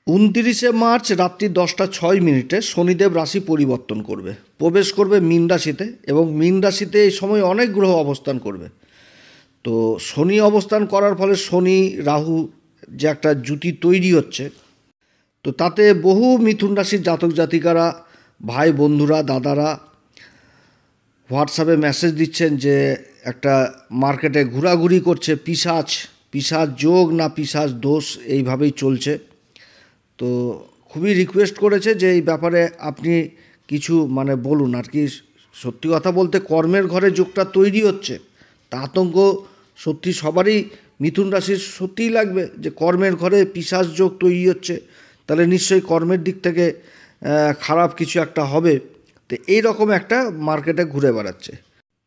29শে March রাত্রি 10টা 6 মিনিটে শনিদেব রাশি পরিবর্তন করবে, প্রবেশ করবে মীন রাশিতে এবং মীন রাশিতে এই সময় অনেক গ্রহ অবস্থান করবে। তো শনি অবস্থান করার ফলে শনি রাহু যে একটা জুতি তৈরি হচ্ছে, তো তাতে বহু মিথুন রাশির জাতক জাতিকারা, ভাই বন্ধুরা, দাদারা হোয়াটসঅ্যাপে মেসেজ দিচ্ছেন যে একটা মার্কেটে ঘোরাঘুরি করছে, পিশাচ যোগ না পিশাচ দোষ এইভাবেই চলছে। তো খুবই রিকোয়েস্ট করেছে যে এই ব্যাপারে আপনি কিছু বলুন আর কি। সত্যি কথা বলতে কর্মের ঘরে যোগটা তৈরি হচ্ছে, তা আতঙ্ক সত্যি সবারই মিথুন রাশির সত্যিই লাগবে যে কর্মের ঘরে পিশাচ যোগ তৈরি হচ্ছে, তাহলে নিশ্চয়ই কর্মের দিক থেকে খারাপ কিছু একটা হবে। তো এইরকম একটা মার্কেটে ঘুরে বেড়াচ্ছে।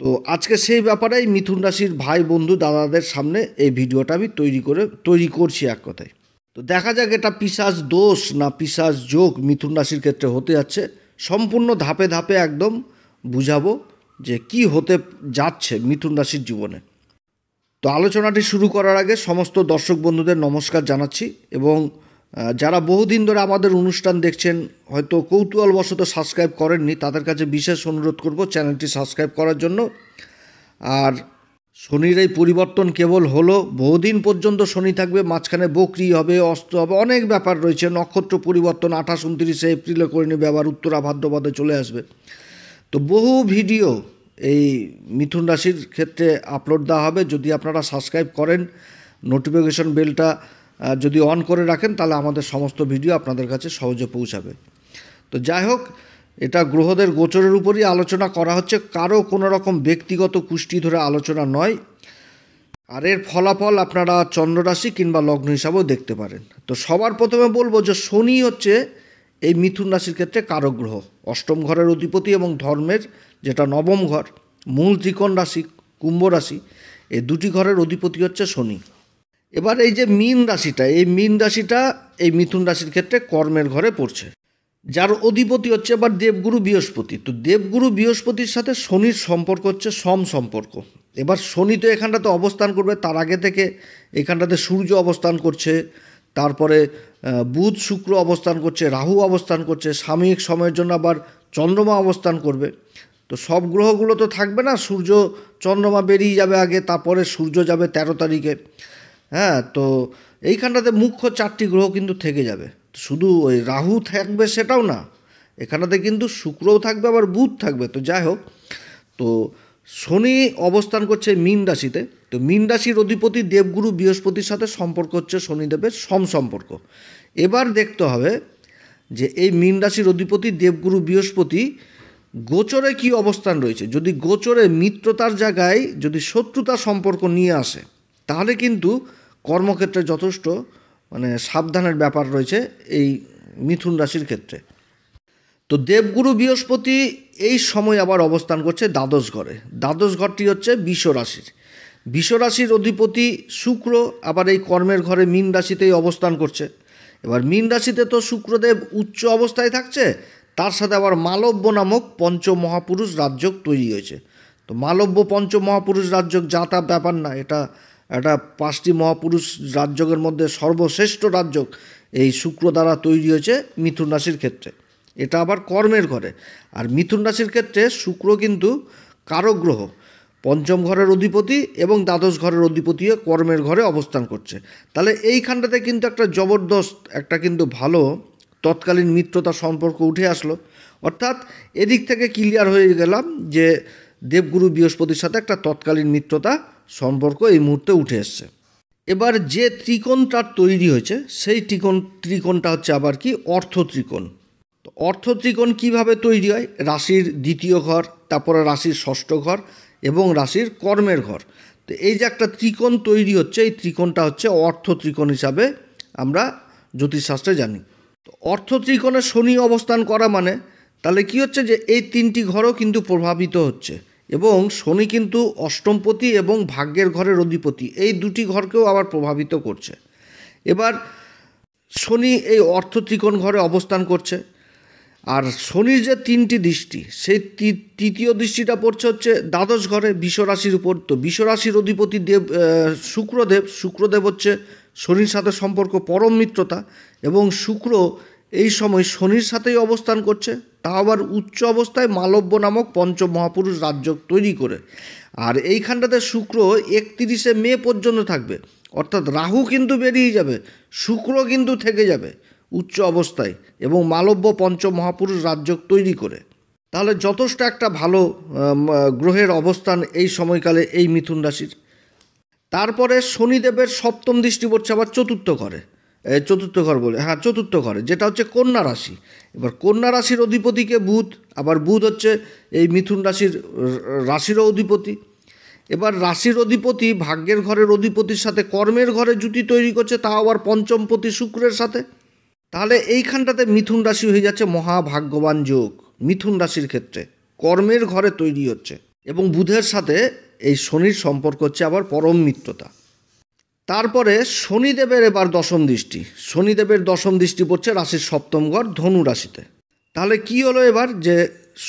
তো আজকে সেই ব্যাপারেই মিথুন রাশির ভাই বন্ধু দাদাদের সামনে এই ভিডিওটা আমি তৈরি করছি এক কথায়। তো দেখা যাক এটা পিশাচ দোষ না পিশাচ যোগ মিথুন রাশির ক্ষেত্রে হতে যাচ্ছে। সম্পূর্ণ ধাপে ধাপে একদম বুঝাবো যে কি হতে যাচ্ছে মিথুন রাশির জীবনে। তো আলোচনাটি শুরু করার আগে সমস্ত দর্শক বন্ধুদের নমস্কার জানাচ্ছি এবং যারা বহুদিন ধরে আমাদের অনুষ্ঠান দেখছেন, হয়তো কৌতূহলবশত সাবস্ক্রাইব করেননি, তাদের কাছে বিশেষ অনুরোধ করব চ্যানেলটি সাবস্ক্রাইব করার জন্য। আর শনির এই পরিবর্তন কেবল হলো, বহুদিন পর্যন্ত শনি থাকবে, মাঝখানে বকরি হবে, অস্ত হবে, অনেক ব্যাপার রয়েছে। নক্ষত্র পরিবর্তন 28-29 এপ্রিলে করে নেবে, আবার উত্তরা ভাদ্রপদে চলে আসবে। তো বহু ভিডিও এই মিথুন রাশির ক্ষেত্রে আপলোড দেওয়া হবে। যদি আপনারা সাবস্ক্রাইব করেন, নোটিফিকেশন বেলটা যদি অন করে রাখেন, তাহলে আমাদের সমস্ত ভিডিও আপনাদের কাছে সহজে পৌঁছাবে। তো যাই হোক, এটা গ্রহদের গোচরের উপরই আলোচনা করা হচ্ছে, কারো কোনো রকম ব্যক্তিগত কুষ্টি ধরে আলোচনা নয়। আর এর ফলাফল আপনারা চন্দ্ররাশি কিংবা লগ্ন হিসাবেও দেখতে পারেন। তো সবার প্রথমে বলবো যে শনি হচ্ছে এই মিথুন রাশির ক্ষেত্রে কারক গ্রহ, অষ্টম ঘরের অধিপতি এবং ধর্মের যেটা নবম ঘর, মূল ত্রিকোণ রাশি কুম্ভ রাশি, এই দুটি ঘরের অধিপতি হচ্ছে শনি। এবার এই যে মীন রাশিটা, এই মিথুন রাশির ক্ষেত্রে কর্মের ঘরে পড়ছে, যার অধিপতি হচ্ছে এবার দেবগুরু বৃহস্পতি। তো দেবগুরু বৃহস্পতির সাথে শনির সম্পর্ক হচ্ছে সম্পর্ক। এবার শনি তো এখানটাতে অবস্থান করবে, তার আগে থেকে এখানটাতে সূর্য অবস্থান করছে, তারপরে বুধ শুক্র অবস্থান করছে, রাহু অবস্থান করছে, সাময়িক সময়ের জন্য আবার চন্দ্রমা অবস্থান করবে। তো সব গ্রহগুলো তো থাকবে না, সূর্য চন্দ্রমা বেরিয়ে যাবে আগে, তারপরে সূর্য যাবে 13 তারিখে। হ্যাঁ, তো এইখানটাতে মুখ্য 4টি গ্রহ কিন্তু থেকে যাবে। শুধু ওই রাহু থাকবে সেটাও না, এখানটাতে কিন্তু শুক্রও থাকবে, আবার বুধ থাকবে। তো যাই হোক, তো শনি অবস্থান করছে মীন রাশিতে। তো মীন রাশির অধিপতি দেবগুরু বৃহস্পতির সাথে সম্পর্ক হচ্ছে শনিদেবের সম্পর্ক। এবার দেখতে হবে যে এই মীন রাশির অধিপতি দেবগুরু বৃহস্পতি গোচরে কি অবস্থান রয়েছে। যদি গোচরে মিত্রতার জায়গায় যদি শত্রুতার সম্পর্ক নিয়ে আসে, তাহলে কিন্তু কর্মক্ষেত্রে যথেষ্ট সাবধানের ব্যাপার রয়েছে এই মিথুন রাশির ক্ষেত্রে। তো দেবগুরু বৃহস্পতি এই সময় আবার অবস্থান করছে দ্বাদশ ঘরে। দ্বাদশ ঘরটি হচ্ছে বিষ রাশির অধিপতি শুক্র আবার এই কর্মের ঘরে মীন রাশিতেই অবস্থান করছে। এবার মীন রাশিতে তো শুক্রদেব উচ্চ অবস্থায় থাকছে, তার সাথে আবার মালব্য নামক পঞ্চমহাপুরুষ রাজযোগ তৈরি হয়েছে। তো মালব্য পঞ্চমহাপুরুষ রাজযোগ যা তা ব্যাপার না, এটা 5টি মহাপুরুষ রাজযোগের মধ্যে সর্বশ্রেষ্ঠ রাজযোগ এই শুক্র দ্বারা তৈরি হয়েছে মিথুন রাশির ক্ষেত্রে। এটা আবার কর্মের ঘরে। আর মিথুন রাশির ক্ষেত্রে শুক্র কিন্তু কারক গ্রহ, পঞ্চম ঘরের অধিপতি এবং দ্বাদশ ঘরের অধিপতিও কর্মের ঘরে অবস্থান করছে। তাহলে এইখানটাতে কিন্তু একটা জবরদস্ত একটা কিন্তু ভালো তৎকালীন মিত্রতা সম্পর্ক উঠে আসলো। অর্থাৎ এদিক থেকে ক্লিয়ার হয়ে গেলাম যে দেবগুরু বৃহস্পতির সাথে একটা তৎকালীন মিত্রতা সম্পর্ক এই মুহূর্তে উঠে এসছে। এবার যে ত্রিকোণটার তৈরি হয়েছে সেই ত্রিকোণটা হচ্ছে আবার কি অর্থ ত্রিকোণ। তো অর্থ ত্রিকোণ কীভাবে তৈরি হয়? রাশির দ্বিতীয় ঘর, তারপরে রাশির ষষ্ঠ ঘর এবং রাশির কর্মের ঘর। তো এই যে একটা ত্রিকোণ তৈরি হচ্ছে, এই ত্রিকোণটা হচ্ছে অর্থ ত্রিকোণ হিসাবে আমরা জ্যোতিষশাস্ত্রে জানি। তো অর্থ ত্রিকোণে শনি অবস্থান করা তাহলে কি হচ্ছে যে এই 3টি ঘরও কিন্তু প্রভাবিত হচ্ছে এবং শনি কিন্তু অষ্টমপতি এবং ভাগ্যের ঘরের অধিপতি, এই 2টি ঘরকেও আবার প্রভাবিত করছে। এবার শনি এই অর্থ ত্রিকোণ ঘরে অবস্থান করছে, আর শনির যে 3টি দৃষ্টি, সেই তৃতীয় দৃষ্টিটা পড়ছে হচ্ছে দ্বাদশ ঘরে বিষ রাশির উপর। তো বিষ রাশির অধিপতি শুক্রদেব হচ্ছে শনির সাথে সম্পর্ক পরম মিত্রতা, এবং শুক্র এই সময় শনির সাথেই অবস্থান করছে, তা আবার উচ্চ অবস্থায় মালব্য নামক পঞ্চম মহাপুরুষ রাজযোগ তৈরি করে। আর এইখানটাতে শুক্র 31শে মে পর্যন্ত থাকবে, অর্থাৎ রাহু কিন্তু বেরিয়ে যাবে, শুক্র কিন্তু থেকে যাবে উচ্চ অবস্থায় এবং মালব্য পঞ্চম মহাপুরুষ রাজযোগ তৈরি করে। তাহলে যথেষ্ট একটা ভালো গ্রহের অবস্থান এই সময়কালে এই মিথুন রাশির। তারপরে শনিদেবের সপ্তম দৃষ্টি পড়ছে আবার চতুর্থ ঘরে, চতুর্থ ঘরে, যেটা হচ্ছে কন্যা রাশি। এবার কন্যা রাশির অধিপতিকে বুধ, আবার বুধ হচ্ছে এই মিথুন রাশিরও অধিপতি। এবার রাশির অধিপতি ভাগ্যের ঘরের অধিপতির সাথে কর্মের ঘরে জুটি তৈরি করছে, তা আবার পঞ্চমপতি শুক্রের সাথে। তাহলে এইখানটাতে মিথুন রাশি হয়ে যাচ্ছে মহাভাগ্যবান যোগ। মিথুন রাশির ক্ষেত্রে কর্মের ঘরে তৈরি হচ্ছে এবং বুধের সাথে এই শনির সম্পর্ক হচ্ছে আবার পরম মিত্রতা। তারপরে শনিদেবের এবার শনিদেবের দশম দৃষ্টি পড়ছে রাশির সপ্তম ঘর ধনু রাশিতে। তাহলে কি হলো এবার, যে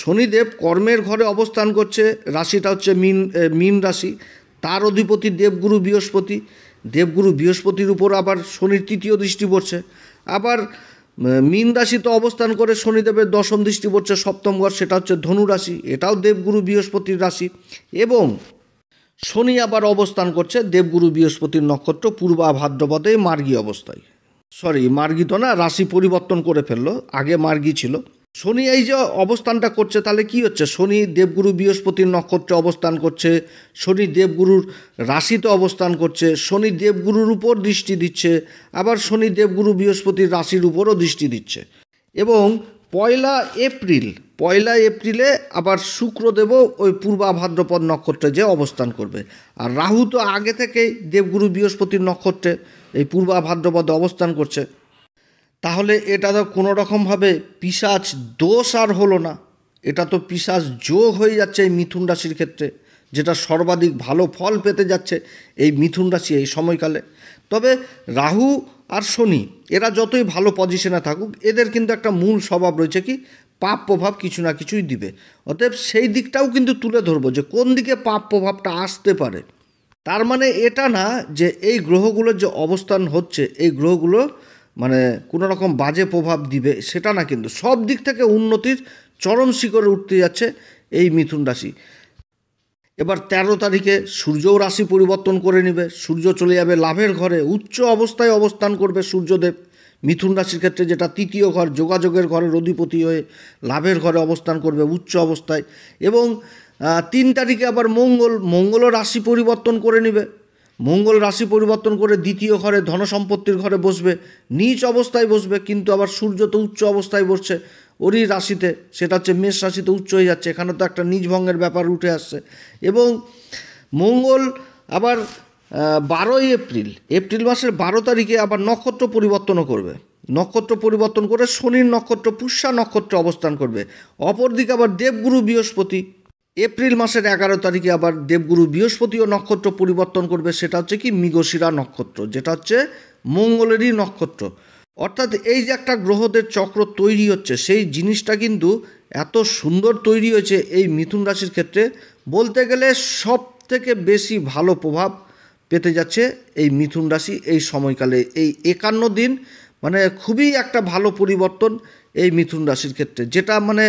শনিদেব কর্মের ঘরে অবস্থান করছে, রাশিটা হচ্ছে মীন রাশি, তার অধিপতি দেবগুরু বৃহস্পতির উপর আবার শনির তৃতীয় দৃষ্টি পড়ছে। আবার মীন রাশিতে অবস্থান করে শনিদেবের দশম দৃষ্টি পড়ছে সপ্তম ঘর, সেটা হচ্ছে ধনু রাশি, এটাও দেবগুরু বৃহস্পতির রাশি। এবং শনি আবার অবস্থান করছে দেবগুরু বৃহস্পতির নক্ষত্র পূর্বা ভাদ্রপদে মার্গী অবস্থায়। মার্গী তো না, রাশি পরিবর্তন করে ফেললো, আগে মার্গী ছিল। শনি এই যে অবস্থানটা করছে, তাহলে কি হচ্ছে, শনি দেবগুরু বৃহস্পতির নক্ষত্রে অবস্থান করছে, শনি দেবগুরুর রাশিতে অবস্থান করছে, শনি দেবগুরুর উপর দৃষ্টি দিচ্ছে, আবার শনি দেবগুরু বৃহস্পতির রাশির উপরও দৃষ্টি দিচ্ছে। এবং পয়লা এপ্রিলে আবার শুক্রদেবও ওই পূর্বা ভাদ্রপদ নক্ষত্রে যে অবস্থান করবে। আর রাহু তো আগে থেকেই দেবগুরু বৃহস্পতির নক্ষত্রে এই পূর্বা ভাদ্রপদে অবস্থান করছে। তাহলে এটা তো কোনো রকমভাবে পিশাচ দোষ আর হলো না, এটা তো পিশাচ যোগ হয়ে যাচ্ছে এই মিথুন রাশির ক্ষেত্রে, যেটা সর্বাধিক ভালো ফল পেতে যাচ্ছে এই মিথুন রাশি এই সময়কালে। তবে রাহু আর শনি এরা যতই ভালো পজিশনে থাকুক, এদের কিন্তু একটা মূল স্বভাব রয়েছে কি, পাপ প্রভাব কিছু না কিছুই দিবে। অতএব সেই দিকটাও কিন্তু তুলে ধরবো যে কোন দিকে পাপ প্রভাবটা আসতে পারে। তার মানে এটা না যে এই গ্রহগুলোর যে অবস্থান হচ্ছে, এই গ্রহগুলো মানে কোনো রকম বাজে প্রভাব দিবে সেটা না, কিন্তু সব দিক থেকে উন্নতির চরম শিখরে উঠতে যাচ্ছে এই মিথুন রাশি। এবার 13 তারিখে সূর্যও রাশি পরিবর্তন করে নেবে, সূর্য চলে যাবে লাভের ঘরে, উচ্চ অবস্থায় অবস্থান করবে সূর্যদেব মিথুন রাশির ক্ষেত্রে, যেটা তৃতীয় ঘর, যোগাযোগের ঘরের অধিপতি হয়ে লাভের ঘরে অবস্থান করবে উচ্চ অবস্থায়। এবং 3 তারিখে আবার মঙ্গলও রাশি পরিবর্তন করে নেবে, মঙ্গল রাশি পরিবর্তন করে দ্বিতীয় ঘরে ধনসম্পত্তির ঘরে বসবে, নীচ অবস্থায় বসবে, কিন্তু আবার সূর্য তো উচ্চ অবস্থায় বসছে ওরই রাশিতে, সেটা হচ্ছে মেষ রাশিতে উচ্চ হয়ে যাচ্ছে, এখানে তো একটা নিজ ভঙ্গের ব্যাপার উঠে আসছে। এবং মঙ্গল আবার 12 এপ্রিল মাসের 12 তারিখে আবার নক্ষত্র পরিবর্তনও করবে, নক্ষত্র পরিবর্তন করে শনির নক্ষত্র পুষ্যা নক্ষত্রে অবস্থান করবে। অপরদিকে আবার দেবগুরু বৃহস্পতি এপ্রিল মাসের 11 তারিখে আবার দেবগুরু বৃহস্পতিও নক্ষত্র পরিবর্তন করবে, সেটা হচ্ছে কি মৃগশিরা নক্ষত্র, যেটা হচ্ছে মঙ্গলেরই নক্ষত্র। অর্থাৎ এই যে একটা গ্রহদের চক্র তৈরি হচ্ছে, সেই জিনিসটা কিন্তু এত সুন্দর তৈরি হয়েছে এই মিথুন রাশির ক্ষেত্রে, বলতে গেলে সব থেকে বেশি ভালো প্রভাব পেতে যাচ্ছে এই মিথুন রাশি এই সময়কালে। এই 51 দিন মানে খুবই একটা ভালো পরিবর্তন এই মিথুন রাশির ক্ষেত্রে, যেটা মানে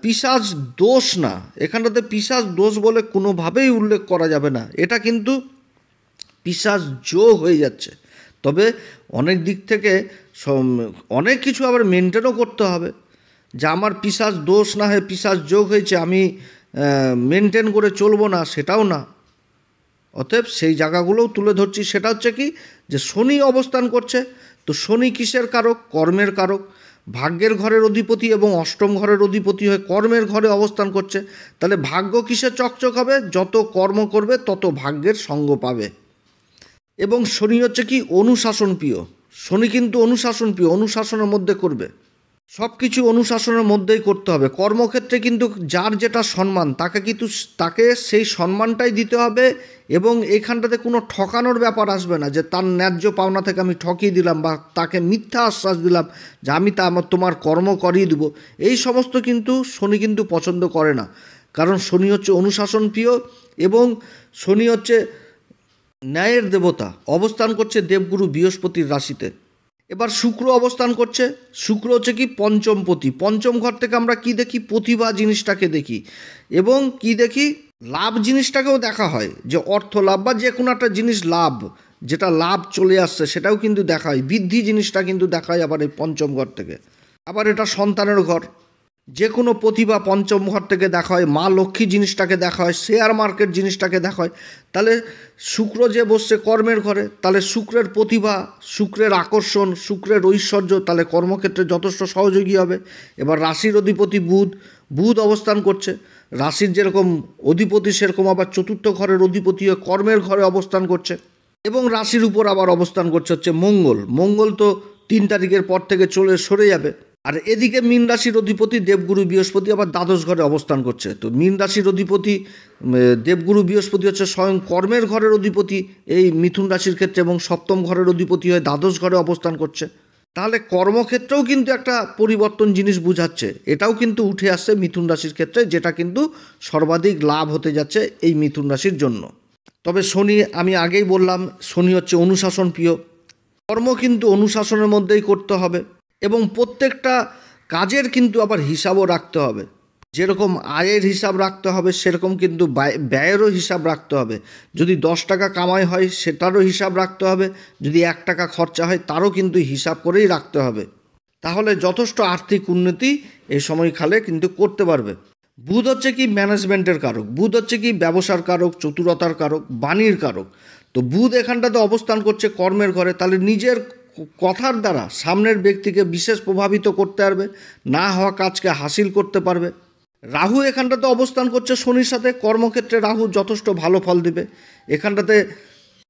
পিশাচ দোষ না, এখানটাতে পিশাচ দোষ বলে কোনোভাবেই উল্লেখ করা যাবে না, এটা কিন্তু পিশাচ যোগ হয়ে যাচ্ছে। তবে অনেক দিক থেকে অনেক কিছু আবার মেনটেনও করতে হবে, যে আমার পিশাচ দোষ না হয়ে পিশাচ যোগ হয়েছে, আমি মেনটেন করে চলবো না, সেটাও না। অতএব সেই জায়গাগুলোও তুলে ধরছি। সেটা হচ্ছে কি, যে শনি অবস্থান করছে, তো শনি কিসের কারক, কর্মের কারক, ভাগ্যের ঘরের অধিপতি এবং অষ্টম ঘরের অধিপতি হয়ে কর্মের ঘরে অবস্থান করছে। তাহলে ভাগ্য কিসে চকচক হবে, যত কর্ম করবে তত ভাগ্যের সঙ্গ পাবে। এবং শনি হচ্ছে কি অনুশাসন প্রিয়, শনি কিন্তু অনুশাসন প্রিয়, অনুশাসনের মধ্যে করবে, সব কিছু অনুশাসনের মধ্যেই করতে হবে। কর্মক্ষেত্রে কিন্তু যার যেটা সম্মান তাকে সেই সম্মানটাই দিতে হবে, এবং এইখানটাতে কোনো ঠকানোর ব্যাপার আসবে না, যে তার ন্যায্য পাওনা থেকে আমি ঠকিয়ে দিলাম বা তাকে মিথ্যা আশ্বাস দিলাম যে আমি তোমার কর্ম করিয়ে দেবো, এই সমস্ত কিন্তু শনি কিন্তু পছন্দ করে না। কারণ শনি হচ্ছে অনুশাসন প্রিয়, এবং শনি হচ্ছে ন্যায়ের দেবতা অবস্থান করছে দেবগুরু বৃহস্পতির রাশিতে। এবার শুক্র অবস্থান করছে। শুক্র হচ্ছে কি পঞ্চমপতি। পঞ্চম ঘর থেকে আমরা কি দেখি? প্রতিভা জিনিসটাকে দেখি এবং কি দেখি? লাভ জিনিসটাকেও দেখা হয়, যে অর্থ লাভ বা যে কোনো একটা জিনিস লাভ, যেটা লাভ চলে আসছে সেটাও কিন্তু দেখা হয়। বৃদ্ধি জিনিসটা কিন্তু দেখা হয় আবার এই পঞ্চম ঘর থেকে। আবার এটা সন্তানের ঘর, যে কোনো প্রতিভা পঞ্চম ঘর থেকে দেখা হয়। মা লক্ষ্মী জিনিসটাকে দেখা হয়, শেয়ার মার্কেট জিনিসটাকে দেখা হয়। তাহলে শুক্র যে বসছে কর্মের ঘরে, তাহলে শুক্রের প্রতিভা, শুক্রের আকর্ষণ, শুক্রের ঐশ্বর্য তাহলে কর্মক্ষেত্রে যথেষ্ট সহযোগী হবে। এবার রাশির অধিপতি বুধ, বুধ অবস্থান করছে। রাশির যেরকম অধিপতি সেরকম আবার চতুর্থ ঘরের অধিপতি হয়ে কর্মের ঘরে অবস্থান করছে। এবং রাশির উপর আবার অবস্থান করছে হচ্ছে মঙ্গল। মঙ্গল তো 3 তারিখের পর থেকে সরে যাবে। আর এদিকে মীন রাশির অধিপতি দেবগুরু বৃহস্পতি আবার দ্বাদশ ঘরে অবস্থান করছে। তো মীন রাশির অধিপতি দেবগুরু বৃহস্পতি হচ্ছে স্বয়ং কর্মের ঘরের অধিপতি এই মিথুন রাশির ক্ষেত্রে, এবং সপ্তম ঘরের অধিপতি হয়ে দ্বাদশ ঘরে অবস্থান করছে। তাহলে কর্মক্ষেত্রেও কিন্তু একটা পরিবর্তন জিনিস বুঝাচ্ছে। এটাও কিন্তু উঠে আসছে মিথুন রাশির ক্ষেত্রে, যেটা কিন্তু সর্বাধিক লাভ হতে যাচ্ছে এই মিথুন রাশির জন্য। তবে শনি, আমি আগেই বললাম, শনি হচ্ছে অনুশাসন প্রিয়। কর্ম কিন্তু অনুশাসনের মধ্যেই করতে হবে এবং প্রত্যেকটা কাজের কিন্তু আবার হিসাবও রাখতে হবে। যেরকম আয়ের হিসাব রাখতে হবে সেরকম কিন্তু ব্যয়েরও হিসাব রাখতে হবে। যদি 10 টাকা কামাই হয় সেটারও হিসাব রাখতে হবে, যদি 1 টাকা খরচা হয় তারও কিন্তু হিসাব করেই রাখতে হবে। তাহলে যথেষ্ট আর্থিক উন্নতি এই সময়কালে কিন্তু করতে পারবে। বুধ হচ্ছে কি ম্যানেজমেন্টের কারক, বুধ হচ্ছে কি ব্যবসার কারক, চতুরতার কারক, বাণীর কারক। তো বুধ এখানটাতে অবস্থান করছে কর্মের ঘরে, তাহলে নিজের কথার দ্বারা সামনের ব্যক্তিকে বিশেষ প্রভাবিত করতে পারবে, না হওয়া কাজকে হাসিল করতে পারবে। রাহু এখানটাতে অবস্থান করছে শনির সাথে। কর্মক্ষেত্রে রাহু যথেষ্ট ভালো ফল দেবে। এখানটাতে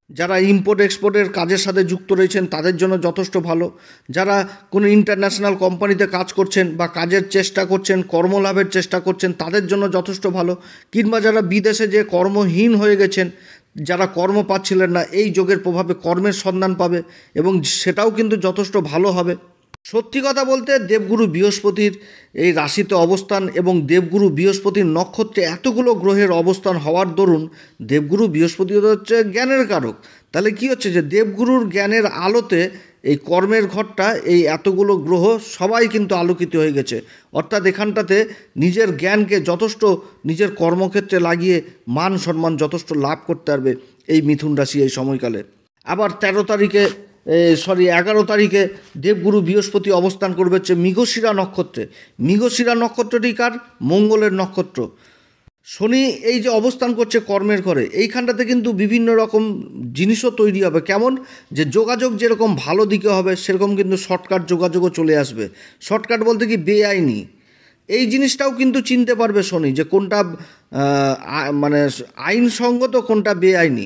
যারা ইম্পোর্ট এক্সপোর্টের কাজের সাথে যুক্ত রয়েছেন তাদের জন্য যথেষ্ট ভালো। যারা কোনো ইন্টারন্যাশনাল কোম্পানিতে কাজ করছেন বা কাজের চেষ্টা করছেন, কর্মলাভের চেষ্টা করছেন তাদের জন্য যথেষ্ট ভালো। কিংবা যারা বিদেশে যে কর্মহীন হয়ে গেছেন, যারা কর্ম পাচ্ছিলেন না, এই যোগের প্রভাবে কর্মের সন্ধান পাবে এবং সেটাও কিন্তু যথেষ্ট ভালো হবে। সত্যি কথা বলতে দেবগুরু বৃহস্পতির এই রাশিতে অবস্থান এবং দেবগুরু বৃহস্পতির নক্ষত্রে এতগুলো গ্রহের অবস্থান হওয়ার দরুন দেবগুরু বৃহস্পতি হচ্ছে জ্ঞানের কারক। তাহলে কি হচ্ছে যে দেবগুরুর জ্ঞানের আলোতে এই কর্মের ঘরটা, এই এতগুলো গ্রহ সবাই কিন্তু আলোকিত হয়ে গেছে। অর্থাৎ এখানটাতে নিজের জ্ঞানকে যথেষ্ট নিজের কর্মক্ষেত্রে লাগিয়ে মান সম্মান যথেষ্ট লাভ করতে পারবে এই মিথুন রাশি এই সময়কালে। আবার 11 তারিখে দেবগুরু বৃহস্পতি অবস্থান করবে হচ্ছে মৃগশিরা নক্ষত্রে। মৃগশিরা নক্ষত্রটি কার? মঙ্গলের নক্ষত্র। শনি এই যে অবস্থান করছে কর্মের ঘরে, এইখানটাতে কিন্তু বিভিন্ন রকম জিনিসও তৈরি হবে। কেমন? যে যোগাযোগ যেরকম ভালো দিকে হবে সেরকম কিন্তু শর্টকাট যোগাযোগও চলে আসবে। শর্টকাট বলতে কি বেআইনি, এই জিনিসটাও কিন্তু চিনতে পারবে শনি, যে কোনটা মানে আইনসঙ্গত কোনটা বেআইনি।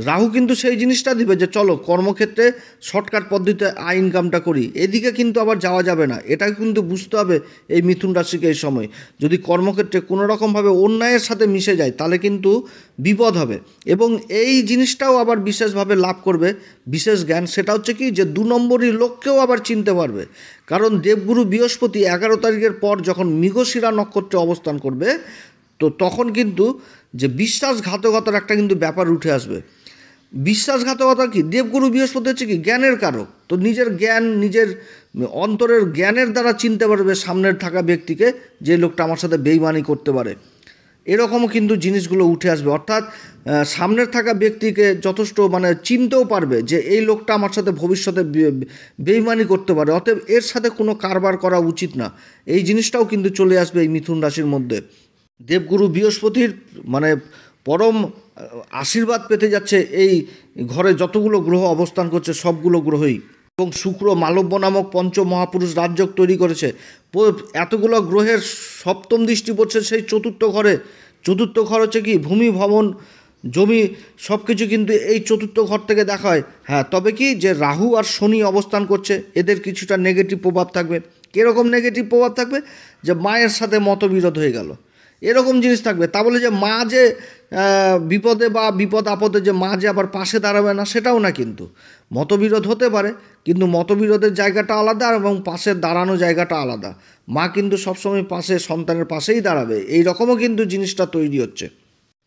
রাহু কিন্তু সেই জিনিসটা দিবে যে চলো কর্মক্ষেত্রে শর্টকাট পদ্ধতিতে আয় ইনকামটা করি, এদিকে কিন্তু আবার যাওয়া যাবে না। এটা কিন্তু বুঝতে হবে এই মিথুন রাশিকে এই সময়। যদি কর্মক্ষেত্রে কোনো রকমভাবে অন্যায়ের সাথে মিশে যায় তাহলে কিন্তু বিপদ হবে। এবং এই জিনিসটাও আবার বিশেষভাবে লাভ করবে বিশেষ জ্ঞান, সেটা হচ্ছে কি যে 2 নম্বরই লোককেও আবার চিনতে পারবে। কারণ দেবগুরু বৃহস্পতি 11 তারিখের পর যখন মৃগশিরা নক্ষত্রে অবস্থান করবে, তো তখন কিন্তু যে বিশ্বাসঘাতকতার একটা কিন্তু ব্যাপার উঠে আসবে। বিশ্বাসঘাতকতা কি? দেবগুরু বৃহস্পতি হচ্ছে কি জ্ঞানের কারক। তো নিজের জ্ঞান, নিজের অন্তরের জ্ঞানের দ্বারা চিনতে পারবে সামনের থাকা ব্যক্তিকে, যে লোকটা আমার সাথে বেইমানি করতে পারে। এরকমও কিন্তু জিনিসগুলো উঠে আসবে। অর্থাৎ সামনের থাকা ব্যক্তিকে যথেষ্ট চিনতেও পারবে যে এই লোকটা আমার সাথে ভবিষ্যতে বেইমানি করতে পারে, অতএব এর সাথে কোনো কারবার করা উচিত না। এই জিনিসটাও কিন্তু চলে আসবে এই মিথুন রাশির মধ্যে। দেবগুরু বৃহস্পতির পরম আশীর্বাদ পেতে যাচ্ছে এই ঘরে যতগুলো গ্রহ অবস্থান করছে সবগুলো গ্রহই। এবং শুক্র মালব্য নামক পঞ্চম মহাপুরুষ রাজযোগ তৈরি করেছে। এতগুলো গ্রহের সপ্তম দৃষ্টি পড়ছে সেই চতুর্থ ঘরে। চতুর্থ ঘর হচ্ছে কি ভূমি, ভবন, জমি সব কিছু কিন্তু এই চতুর্থ ঘর থেকে দেখা হয়। হ্যাঁ, তবে কি যে রাহু আর শনি অবস্থান করছে, এদের কিছুটা নেগেটিভ প্রভাব থাকবে। কীরকম নেগেটিভ প্রভাব থাকবে? যে মায়ের সাথে মতবিরোধ হয়ে গেল, এরকম জিনিস থাকবে। তা বলে যে মা যে বিপদে বা বিপদ আপদে যে মা যে আবার পাশে দাঁড়াবে না, সেটাও না। কিন্তু মতবিরোধ হতে পারে, কিন্তু মতবিরোধের জায়গাটা আলাদা এবং পাশে দাঁড়ানো জায়গাটা আলাদা। মা কিন্তু সবসময় পাশে, সন্তানের পাশেই দাঁড়াবে, এই রকমও কিন্তু জিনিসটা তৈরি হচ্ছে।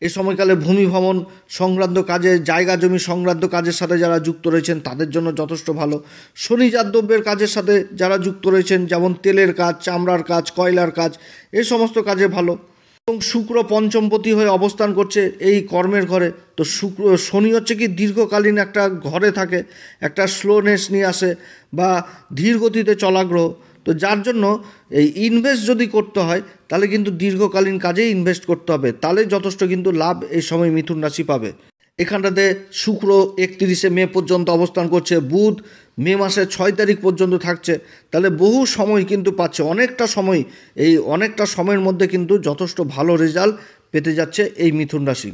এই সময়কালে ভূমি ভ্রমণ সংক্রান্ত কাজে, জায়গা জমি সংক্রান্ত কাজের সাথে যারা যুক্ত রয়েছেন তাদের জন্য যথেষ্ট ভালো। খনিজাত দ্রব্যের কাজের সাথে যারা যুক্ত রয়েছেন, যেমন তেলের কাজ, চামড়ার কাজ, কয়লার কাজ, এই সমস্ত কাজে ভালো। এবং শুক্র পঞ্চমপতি হয়ে অবস্থান করছে এই কর্মের ঘরে। তো শনি হচ্ছে কি দীর্ঘকালীন একটা ঘরে থাকে, একটা স্লোনেস নিয়ে আসে বা ধীর গতিতে চলা গ্রহ। তো যার জন্য এই ইনভেস্ট যদি করতে হয় তাহলে কিন্তু দীর্ঘকালীন কাজেই ইনভেস্ট করতে হবে, তাহলে যথেষ্ট কিন্তু লাভ এই সময় মিথুন রাশি পাবে। এখানটাতে শুক্র 31শে মে পর্যন্ত অবস্থান করছে, বুধ মে মাসের 6 তারিখ পর্যন্ত থাকছে, তাহলে বহু সময় কিন্তু পাচ্ছে, অনেকটা সময়, এই অনেকটা সময়ের মধ্যে কিন্তু যথেষ্ট ভালো রেজাল্ট পেতে যাচ্ছে এই মিথুন রাশি।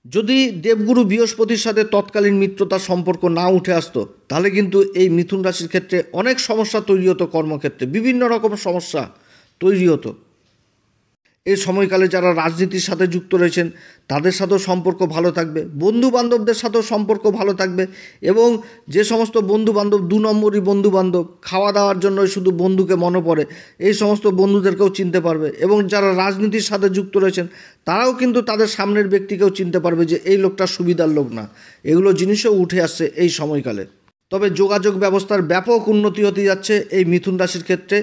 যদি দেবগুরু বৃহস্পতির সাথে তৎকালীন মিত্রতার সম্পর্ক না উঠে আসতো তাহলে কিন্তু এই মিথুন রাশির ক্ষেত্রে অনেক সমস্যা তৈরি হতো, কর্মক্ষেত্রে বিভিন্ন রকম সমস্যা তৈরি হতো। এই সময়কালে যারা রাজনীতির সাথে যুক্ত রয়েছেন তাদের সাথেও সম্পর্ক ভালো থাকবে, বন্ধু বান্ধবদের সাথেও সম্পর্ক ভালো থাকবে। এবং যে সমস্ত বন্ধু বান্ধব 2 নম্বরই বন্ধু বান্ধব, খাওয়া দাওয়ার জন্য শুধু বন্ধুকে মনে পড়ে, এই সমস্ত বন্ধুদেরকেও চিনতে পারবে। এবং যারা রাজনীতির সাথে যুক্ত রয়েছেন তারাও কিন্তু তাদের সামনের ব্যক্তিকেও চিনতে পারবে যে এই লোকটা সুবিধার লোক না, এগুলো জিনিসও উঠে আসছে এই সময়কালে। তবে যোগাযোগ ব্যবস্থার ব্যাপক উন্নতি হতে যাচ্ছে এই মিথুন রাশির ক্ষেত্রে।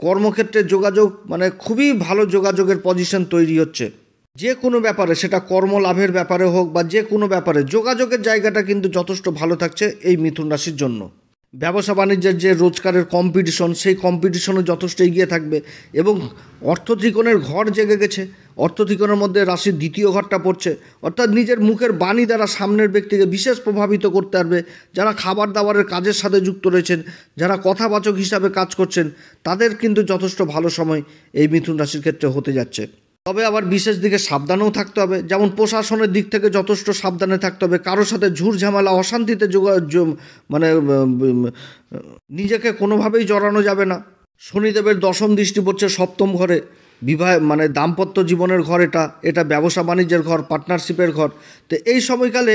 কর্মক্ষেত্রে যোগাযোগ মানে খুবই ভালো যোগাযোগের পজিশন তৈরি হচ্ছে। যে কোনো ব্যাপারে, সেটা কর্মলাভের ব্যাপারে হোক বা যে কোনো ব্যাপারে, যোগাযোগের জায়গাটা কিন্তু যথেষ্ট ভালো থাকছে এই মিথুন রাশির জন্য। ব্যবসা বাণিজ্যের যে রোজগারের কম্পিটিশন, সেই কম্পিটিশনে যথেষ্ট এগিয়ে থাকবে। এবং অর্থত্রিকোণের ঘর জেগে গেছে, অর্থত্রিকোণের মধ্যে রাশির 2য় ঘরটা পড়ছে, অর্থাৎ নিজের মুখের বাণী দ্বারা সামনের ব্যক্তিকে বিশেষ প্রভাবিত করতে পারবে। যারা খাবার দাবারের কাজের সাথে যুক্ত রয়েছেন, যারা কথাবাচক হিসাবে কাজ করছেন, তাদের কিন্তু যথেষ্ট ভালো সময় এই মিথুন রাশির ক্ষেত্রে হতে যাচ্ছে। তবে আবার বিশেষ দিকে সাবধানেও থাকতে হবে, যেমন প্রশাসনের দিক থেকে যথেষ্ট সাবধানে থাকতে হবে। কারোর সাথে ঝুট ঝামেলা, অশান্তিতে মানে নিজেকে কোনোভাবেই জড়ানো যাবে না। শনিদেবের 10ম দৃষ্টি পড়ছে 7ম ঘরে, বিবাহ মানে দাম্পত্য জীবনের ঘর, এটা ব্যবসা বাণিজ্যের ঘর, পার্টনারশিপের ঘর। তো এই সময়কালে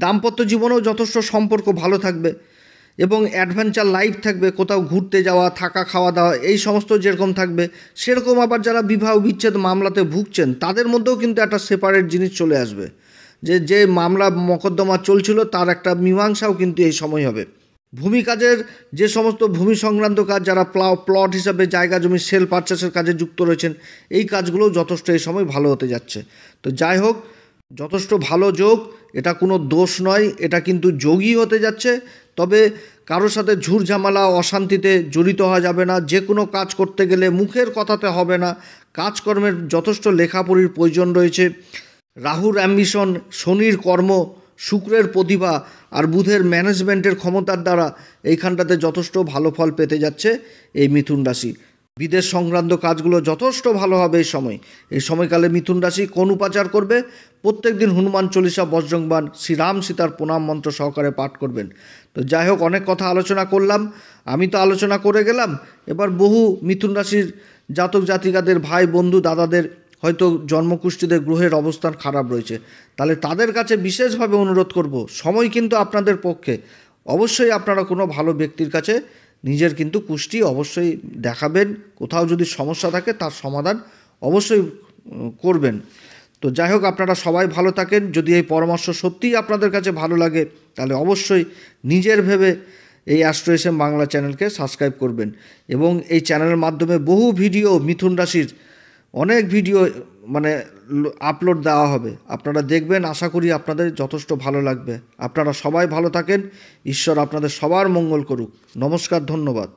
দাম্পত্য জীবনেও যথেষ্ট সম্পর্ক ভালো থাকবে এবং অ্যাডভেঞ্চার লাইফ থাকবে, কোথাও ঘুরতে যাওয়া, থাকা, খাওয়া দাওয়া, এই সমস্ত যেরকম থাকবে সেরকম। আবার যারা বিবাহ বিচ্ছেদ মামলাতে ভুগছেন তাদের মধ্যেও কিন্তু একটা সেপারেট জিনিস চলে আসবে, যে মামলা মকদ্দমা চলছিল তার একটা মীমাংসাও কিন্তু এই সময় হবে। ভূমি কাজের যে সমস্ত ভূমি সংক্রান্ত কাজ, যারা প্লট হিসাবে জায়গা জমি সেল পারচেসের কাজে যুক্ত রয়েছেন, এই কাজগুলোও যথেষ্ট এই সময় ভালো হতে যাচ্ছে। তো যাই হোক, যথেষ্ট ভালো যোগ, এটা কোনো দোষ নয়, এটা কিন্তু যোগই হতে যাচ্ছে। তবে কারোর সাথে ঝুট ঝামেলা, অশান্তিতে জড়িত হওয়া যাবে না। যে কোনো কাজ করতে গেলে মুখের কথাতে হবে না, কাজকর্মের যথেষ্ট লেখাপড়ির প্রয়োজন রয়েছে। রাহুর অ্যাম্বিশন, শনির কর্ম, শুক্রের প্রতিভা আর বুধের ম্যানেজমেন্টের ক্ষমতার দ্বারা এইখানটাতে যথেষ্ট ভালো ফল পেতে যাচ্ছে এই মিথুন রাশি। বিদেশ সংক্রান্ত কাজগুলো যথেষ্ট ভালো হবে এই সময়। এই সময়কালে মিথুন রাশি কোন উপাচার করবে? প্রত্যেক দিন হনুমান চল্লিশা, বজরংবাণ, শ্রীরাম সীতার প্রণাম মন্ত্র সহকারে পাঠ করবেন। তো যাই হোক, অনেক কথা আলোচনা করলাম, আমি তো আলোচনা করে গেলাম। এবার বহু মিথুন রাশির জাতক জাতিকাদের, ভাই বন্ধু দাদাদের হয়তো জন্মকুষ্ঠিতে গ্রহের অবস্থান খারাপ রয়েছে, তাহলে তাদের কাছে বিশেষভাবে অনুরোধ করব, সময় কিন্তু আপনাদের পক্ষে। অবশ্যই আপনারা কোনো ভালো ব্যক্তির কাছে নিজের কিন্তু কুষ্টি অবশ্যই দেখাবেন। কোথাও যদি সমস্যা থাকে তার সমাধান অবশ্যই করবেন। তো যাই হোক, আপনারা সবাই ভালো থাকেন। যদি এই পরামর্শ সত্যিই আপনাদের কাছে ভালো লাগে তাহলে অবশ্যই নিজের ভেবে এই অ্যাস্ট্রো এস এম বাংলা চ্যানেলকে সাবস্ক্রাইব করবেন। এবং এই চ্যানেলের মাধ্যমে বহু ভিডিও, মিথুন রাশির অনেক ভিডিও মানে আপলোড দেওয়া হবে, আপনারা দেখবেন। আশা করি আপনাদের যথেষ্ট ভালো লাগবে। আপনারা সবাই ভালো থাকেন, ঈশ্বর আপনাদের সবার মঙ্গল করুক। নমস্কার, ধন্যবাদ।